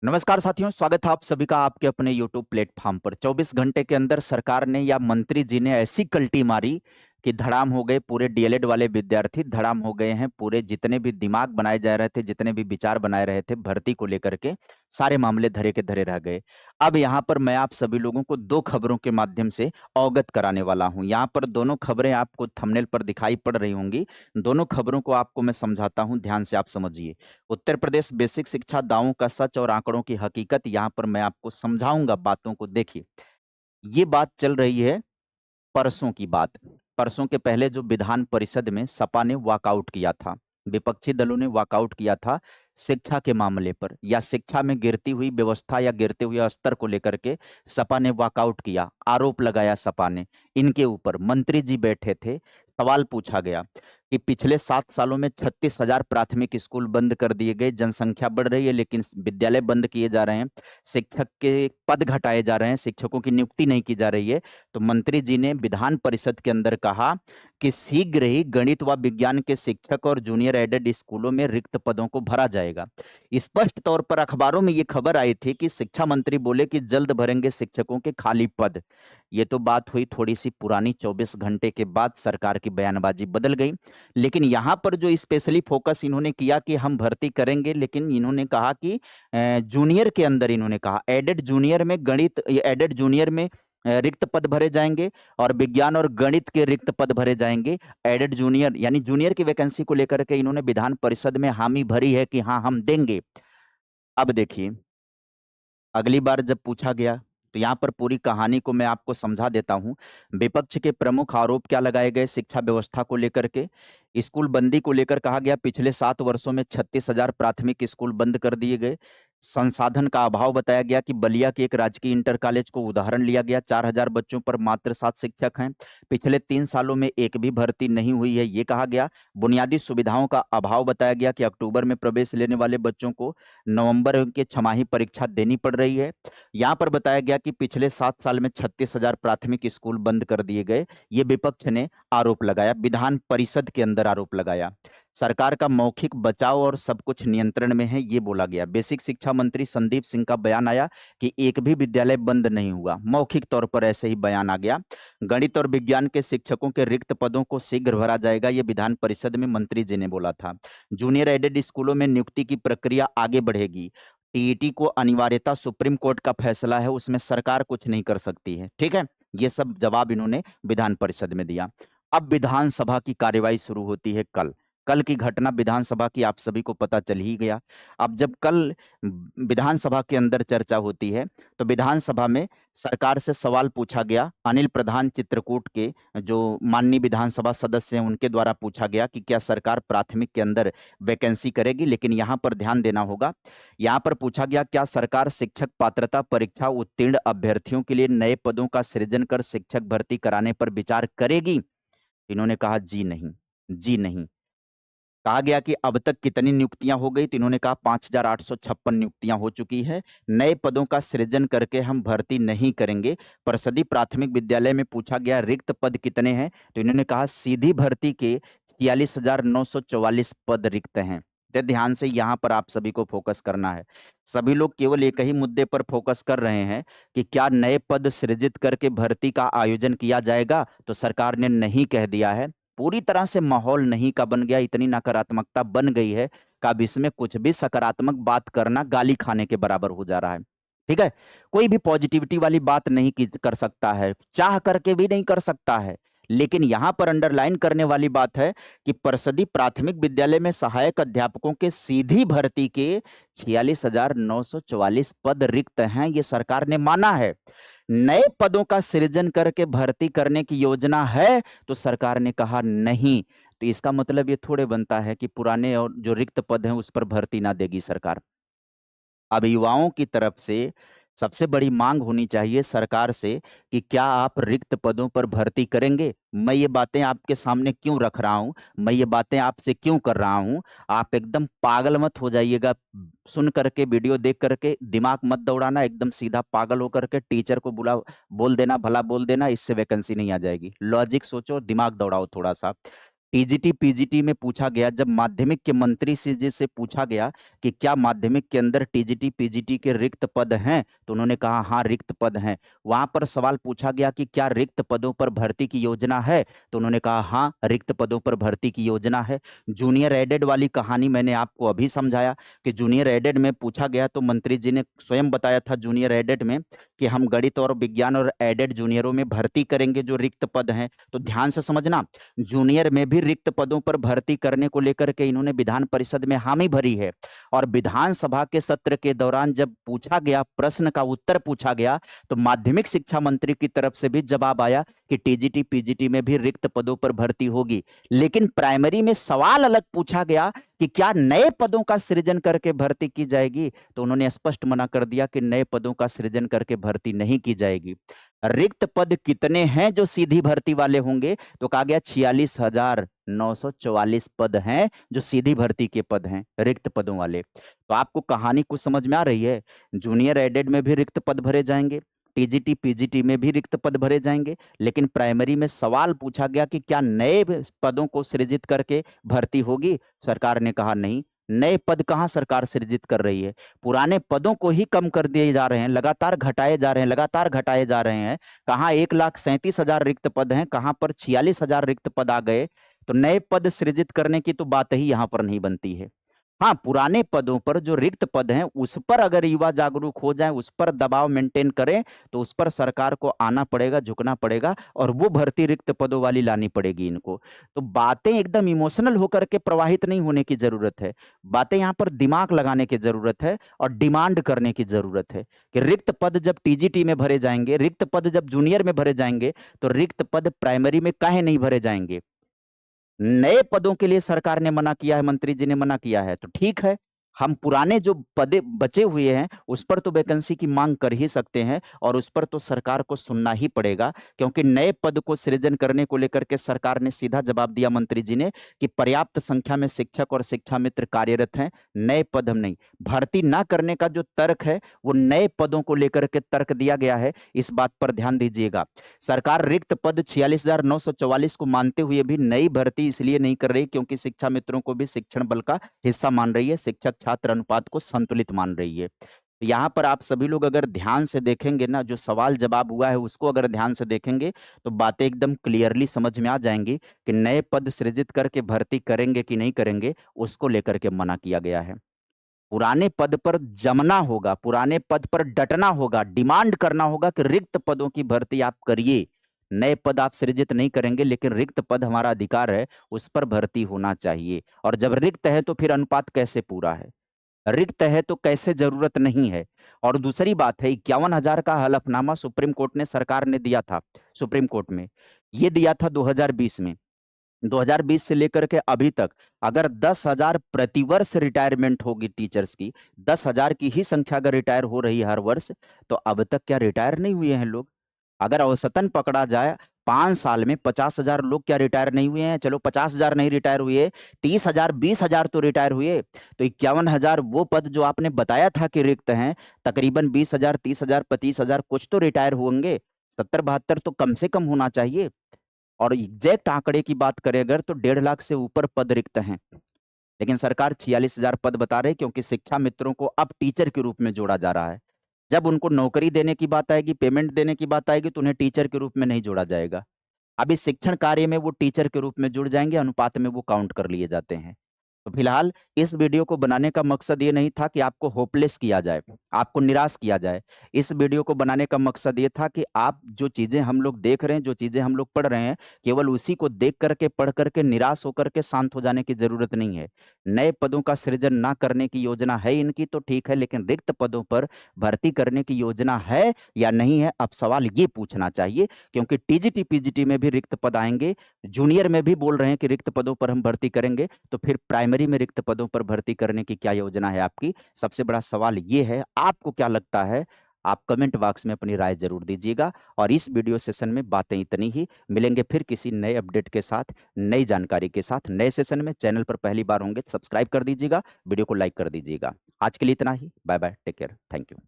नमस्कार साथियों, स्वागत है आप सभी का आपके अपने YouTube प्लेटफॉर्म पर। 24 घंटे के अंदर सरकार ने या मंत्री जी ने ऐसी कल्टी मारी कि धड़ाम हो गए पूरे डीएलएड वाले विद्यार्थी, धड़ाम हो गए हैं पूरे जितने भी दिमाग बनाए जा रहे थे, जितने भी विचार बनाए रहे थे भर्ती को लेकर के, सारे मामले धरे के धरे रह गए। अब यहाँ पर मैं आप सभी लोगों को 2 खबरों के माध्यम से अवगत कराने वाला हूँ। यहाँ पर दोनों खबरें आपको थंबनेल पर दिखाई पड़ रही होंगी। दोनों खबरों को आपको मैं समझाता हूँ, ध्यान से आप समझिए। उत्तर प्रदेश बेसिक शिक्षा दावों का सच और आंकड़ों की हकीकत, यहाँ पर मैं आपको समझाऊंगा बातों को। देखिए, ये बात चल रही है परसों की बात। परसों के पहले जो विधान परिषद में सपा ने वॉकआउट किया था, विपक्षी दलों ने वॉकआउट किया था शिक्षा के मामले पर, या शिक्षा में गिरती हुई व्यवस्था या गिरते हुए स्तर को लेकर के सपा ने वॉकआउट किया, आरोप लगाया सपा ने इनके ऊपर। मंत्री जी बैठे थे, सवाल पूछा गया कि पिछले 7 सालों में 36,000 प्राथमिक स्कूल बंद कर दिए गए, जनसंख्या बढ़ रही है लेकिन विद्यालय बंद किए जा रहे हैं, शिक्षक के पद घटाए जा रहे हैं, शिक्षकों की नियुक्ति नहीं की जा रही है। तो मंत्री जी ने विधान परिषद के अंदर कहा कि शीघ्र ही गणित व विज्ञान के शिक्षक और जूनियर एडेड स्कूलों में रिक्त पदों को भरा जाएगा। स्पष्ट तौर पर अखबारों में ये खबर आई थी कि शिक्षा मंत्री बोले कि जल्द भरेंगे शिक्षकों के खाली पद। ये तो बात हुई थोड़ी सी पुरानी, 24 घंटे के बाद सरकार की बयानबाजी बदल गई। लेकिन यहाँ पर जो स्पेशली फोकस इन्होंने किया कि हम भर्ती करेंगे, लेकिन इन्होंने कहा कि जूनियर के अंदर इन्होंने कहा एडेड जूनियर में गणित, एडेड जूनियर में रिक्त पद भरे जाएंगे और विज्ञान और गणित के रिक्त पद भरे जाएंगे। एडेड जूनियर यानी जूनियर की वैकेंसी को लेकर के इन्होंने विधान परिषद में हामी भरी है कि हाँ हम देंगे। अब देखिए, अगली बार जब पूछा गया तो यहाँ पर पूरी कहानी को मैं आपको समझा देता हूँ। विपक्ष के प्रमुख आरोप क्या लगाए गए शिक्षा व्यवस्था को लेकर के? स्कूल बंदी को लेकर कहा गया पिछले 7 वर्षों में 36,000 प्राथमिक स्कूल बंद कर दिए गए। संसाधन का अभाव बताया गया कि बलिया के एक राजकीय इंटर कॉलेज को उदाहरण लिया गया, 4,000 बच्चों पर मात्र 7 शिक्षक हैं। पिछले 3 सालों में एक भी भर्ती नहीं हुई है, ये कहा गया। बुनियादी सुविधाओं का अभाव बताया गया कि अक्टूबर में प्रवेश लेने वाले बच्चों को नवंबर के छमाही परीक्षा देनी पड़ रही है। यहाँ पर बताया गया कि पिछले 7 साल में 36,000 प्राथमिक स्कूल बंद कर दिए गए। ये विपक्ष ने आरोप लगाया, विधान परिषद के अंदर आरोप लगाया। सरकार का मौखिक बचाव और सब कुछ नियंत्रण में है, ये बोला गया। बेसिक शिक्षा मंत्री संदीप सिंह का बयान आया कि एक भी विद्यालय बंद नहीं हुआ, मौखिक तौर पर ऐसे ही बयान आ गया। गणित और विज्ञान के शिक्षकों के रिक्त पदों को शीघ्र भरा जाएगा, ये विधान परिषद में मंत्री जी ने बोला था। जूनियर एडेड स्कूलों में नियुक्ति की प्रक्रिया आगे बढ़ेगी। टीईटी को अनिवार्यता सुप्रीम कोर्ट का फैसला है, उसमें सरकार कुछ नहीं कर सकती है। ठीक है, ये सब जवाब इन्होंने विधान परिषद में दिया। अब विधानसभा की कार्यवाही शुरू होती है कल। कल की घटना विधानसभा की आप सभी को पता चल ही गया। अब जब कल विधानसभा के अंदर चर्चा होती है तो विधानसभा में सरकार से सवाल पूछा गया। अनिल प्रधान चित्रकूट के जो माननीय विधानसभा सदस्य हैं उनके द्वारा पूछा गया कि क्या सरकार प्राथमिक के अंदर वैकेंसी करेगी। लेकिन यहाँ पर ध्यान देना होगा, यहाँ पर पूछा गया क्या सरकार शिक्षक पात्रता परीक्षा उत्तीर्ण अभ्यर्थियों के लिए नए पदों का सृजन कर शिक्षक भर्ती कराने पर विचार करेगी? इन्होंने कहा जी नहीं, जी नहीं। कहा गया कि अब तक कितनी नियुक्तियां हो गई, तो इन्होंने कहा 5,856 नियुक्तियां हो चुकी है, नए पदों का सृजन करके हम भर्ती नहीं करेंगे। परिषदीय प्राथमिक विद्यालय में पूछा गया रिक्त पद कितने हैं, तो इन्होंने कहा सीधी भर्ती के 46,944 पद रिक्त हैं। तो ध्यान से यहाँ पर आप सभी को फोकस करना है। सभी लोग केवल एक ही मुद्दे पर फोकस कर रहे हैं कि क्या नए पद सृजित करके भर्ती का आयोजन किया जाएगा, तो सरकार ने नहीं कह दिया है। पूरी तरह से माहौल नहीं का बन गया, इतनी नकारात्मकता बन गई है कि अब इसमें कुछ भी सकारात्मक बात करना गाली खाने के बराबर हो जा रहा है। ठीक है, कोई भी पॉजिटिविटी वाली बात नहीं कर सकता है, चाह करके भी नहीं कर सकता है। लेकिन यहां पर अंडरलाइन करने वाली बात है कि परिषदीय प्राथमिक विद्यालय में सहायक अध्यापकों के सीधी भर्ती के 46,944 पद रिक्त हैं, ये सरकार ने माना है। नए पदों का सृजन करके भर्ती करने की योजना है, तो सरकार ने कहा नहीं। तो इसका मतलब ये थोड़े बनता है कि पुराने और जो रिक्त पद हैं उस पर भर्ती ना देगी सरकार। अब युवाओं की तरफ से सबसे बड़ी मांग होनी चाहिए सरकार से कि क्या आप रिक्त पदों पर भर्ती करेंगे? मैं ये बातें आपके सामने क्यों रख रहा हूँ, मैं ये बातें आपसे क्यों कर रहा हूँ? आप एकदम पागल मत हो जाइएगा, सुन करके वीडियो देख करके दिमाग मत दौड़ाना, एकदम सीधा पागल होकर के टीचर को बुला बोल देना, भला बोल देना, इससे वैकेंसी नहीं आ जाएगी। लॉजिक सोचो, दिमाग दौड़ाओ थोड़ा सा। टीजीटी पीजीटी में पूछा गया, जब माध्यमिक के मंत्री से पूछा गया कि क्या माध्यमिक के अंदर टीजीटी पीजीटी के रिक्त पद हैं, तो उन्होंने कहा हाँ रिक्त पद हैं। वहां पर सवाल पूछा गया कि क्या रिक्त पदों पर भर्ती की योजना है, तो उन्होंने कहा हाँ रिक्त पदों पर भर्ती की योजना है। जूनियर एडेड वाली कहानी मैंने आपको अभी समझाया कि जूनियर एडेड में पूछा गया तो मंत्री जी ने स्वयं बताया था जूनियर एडेड में कि हम गणित और विज्ञान और एडेड जूनियरों में भर्ती करेंगे जो रिक्त पद हैं। तो ध्यान से समझना, जूनियर में भी रिक्त पदों पर भर्ती करने को लेकर के इन्होंने विधान परिषद में हामी भरी है। और विधानसभा के सत्र के दौरान जब पूछा गया, प्रश्न का उत्तर पूछा गया, तो माध्यमिक शिक्षा मंत्री की तरफ से भी जवाब आया कि टीजीटी पीजीटी में भी रिक्त पदों पर भर्ती होगी। लेकिन प्राइमरी में सवाल अलग पूछा गया कि क्या नए पदों का सृजन करके भर्ती की जाएगी, तो उन्होंने स्पष्ट मना कर दिया कि नए पदों का सृजन करके भर्ती नहीं की जाएगी। रिक्त पद कितने हैं जो सीधी भर्ती वाले होंगे, तो कहा गया 46,944 पद हैं जो सीधी भर्ती के पद हैं रिक्त पदों वाले। तो आपको कहानी कुछ समझ में आ रही है? जूनियर एडेड में भी रिक्त पद भरे जाएंगे, टीजीटी पीजीटी में भी रिक्त पद भरे जाएंगे, लेकिन प्राइमरी में सवाल पूछा गया कि क्या नए पदों को सृजित करके भर्ती होगी। सरकार ने कहा नहीं, नए पद कहां सरकार सृजित कर रही है, पुराने पदों को ही कम कर दिए जा रहे हैं, लगातार घटाए जा रहे हैं, लगातार घटाए जा रहे हैं। कहां 1,37,000 रिक्त पद हैं, कहां पर 46,000 रिक्त पद आ गए। तो नए पद सृजित करने की तो बात ही यहां पर नहीं बनती है। हाँ, पुराने पदों पर जो रिक्त पद हैं उस पर अगर युवा जागरूक हो जाए, उस पर दबाव मेंटेन करें, तो उस पर सरकार को आना पड़ेगा, झुकना पड़ेगा, और वो भर्ती रिक्त पदों वाली लानी पड़ेगी इनको। तो बातें एकदम इमोशनल होकर के प्रवाहित नहीं होने की जरूरत है, बातें यहाँ पर दिमाग लगाने की जरूरत है और डिमांड करने की जरूरत है कि रिक्त पद जब टीजीटी में भरे जाएंगे, रिक्त पद जब जूनियर में भरे जाएंगे, तो रिक्त पद प्राइमरी में काहे नहीं भरे जाएंगे। नए पदों के लिए सरकार ने मना किया है, मंत्री जी ने मना किया है, तो ठीक है, हम पुराने जो पदे बचे हुए हैं उस पर तो वैकेंसी की मांग कर ही सकते हैं और उस पर तो सरकार को सुनना ही पड़ेगा, क्योंकि नए पद को सृजन करने को लेकर के सरकार ने सीधा जवाब दिया मंत्री जी ने कि पर्याप्त संख्या में शिक्षक और शिक्षा मित्र कार्यरत हैं, नए पद हम नहीं भर्ती ना करने का जो तर्क है वो नए पदों को लेकर के तर्क दिया गया है। इस बात पर ध्यान दीजिएगा, सरकार रिक्त पद 46,944 को मानते हुए भी नई भर्ती इसलिए नहीं कर रही क्योंकि शिक्षा मित्रों को भी शिक्षण बल का हिस्सा मान रही है, शिक्षक छात्र अनुपात को संतुलित मान रही है। यहाँ पर आप सभी लोग अगर ध्यान से देखेंगे ना, जो सवाल जवाब हुआ है उसको अगर ध्यान से देखेंगे तो बातें एकदम क्लियरली समझ में आ जाएंगी कि नए पद सृजित करके भर्ती करेंगे कि नहीं करेंगे, उसको लेकर के मना किया गया है। पुराने पद पर जमना होगा, पुराने पद पर डटना होगा, डिमांड करना होगा कि रिक्त पदों की भर्ती आप करिए। नए पद आप सृजित नहीं करेंगे, लेकिन रिक्त पद हमारा अधिकार है, उस पर भर्ती होना चाहिए। और जब रिक्त है तो फिर अनुपात कैसे पूरा है, रिक्त है तो कैसे जरूरत नहीं है। और दूसरी बात है, 51,000 का हलफनामा सुप्रीम कोर्ट ने सरकार ने दिया था, सुप्रीम कोर्ट में ये दिया था 2020 में। 2020 से लेकर के अभी तक अगर 10,000 प्रतिवर्ष रिटायरमेंट होगी टीचर्स की, 10,000 की ही संख्या अगर रिटायर हो रही है हर वर्ष, तो अब तक क्या रिटायर नहीं हुए हैं लोग? अगर औसतन पकड़ा जाए 5 साल में 50,000 लोग क्या रिटायर नहीं हुए हैं? चलो 50,000 नहीं रिटायर हुए, 30,000 20,000 तो रिटायर हुए। तो 51,000 वो पद जो आपने बताया था कि रिक्त हैं, तकरीबन 20,000 30,000 35,000 कुछ तो रिटायर होंगे, 70-72 तो कम से कम होना चाहिए। और एग्जैक्ट आंकड़े की बात करें अगर, तो 1.5 लाख से ऊपर पद रिक्त हैं, लेकिन सरकार 46,000 पद बता रही, क्योंकि शिक्षा मित्रों को अब टीचर के रूप में जोड़ा जा रहा है। जब उनको नौकरी देने की बात आएगी, पेमेंट देने की बात आएगी, तो उन्हें टीचर के रूप में नहीं जोड़ा जाएगा। अभी शिक्षण कार्य में वो टीचर के रूप में जुड़ जाएंगे, अनुपात में वो काउंट कर लिए जाते हैं। तो फिलहाल इस वीडियो को बनाने का मकसद ये नहीं था कि आपको होपलेस किया जाए, आपको निराश किया जाए। इस वीडियो को बनाने का मकसद ये था कि आप जो चीज़ें हम लोग देख रहे हैं, जो चीज़ें हम लोग पढ़ रहे हैं, केवल उसी को देख करके, पढ़ करके निराश होकर के शांत हो जाने की ज़रूरत नहीं है। नए पदों का सृजन ना करने की योजना है इनकी तो ठीक है, लेकिन रिक्त पदों पर भर्ती करने की योजना है या नहीं है, अब सवाल ये पूछना चाहिए, क्योंकि टीजीटी पीजीटी में भी रिक्त पद आएंगे, जूनियर में भी बोल रहे हैं कि रिक्त पदों पर हम भर्ती करेंगे, तो फिर प्राइमरी में रिक्त पदों पर भर्ती करने की क्या योजना है आपकी? सबसे बड़ा सवाल ये है, आपको क्या लगता है? आप कमेंट बॉक्स में अपनी राय जरूर दीजिएगा। और इस वीडियो सेशन में बातें इतनी ही, मिलेंगे फिर किसी नए अपडेट के साथ, नई जानकारी के साथ, नए सेशन में। चैनल पर पहली बार होंगे तो सब्सक्राइब कर दीजिएगा, वीडियो को लाइक कर दीजिएगा। आज के लिए इतना ही, bye bye, take care, thank you.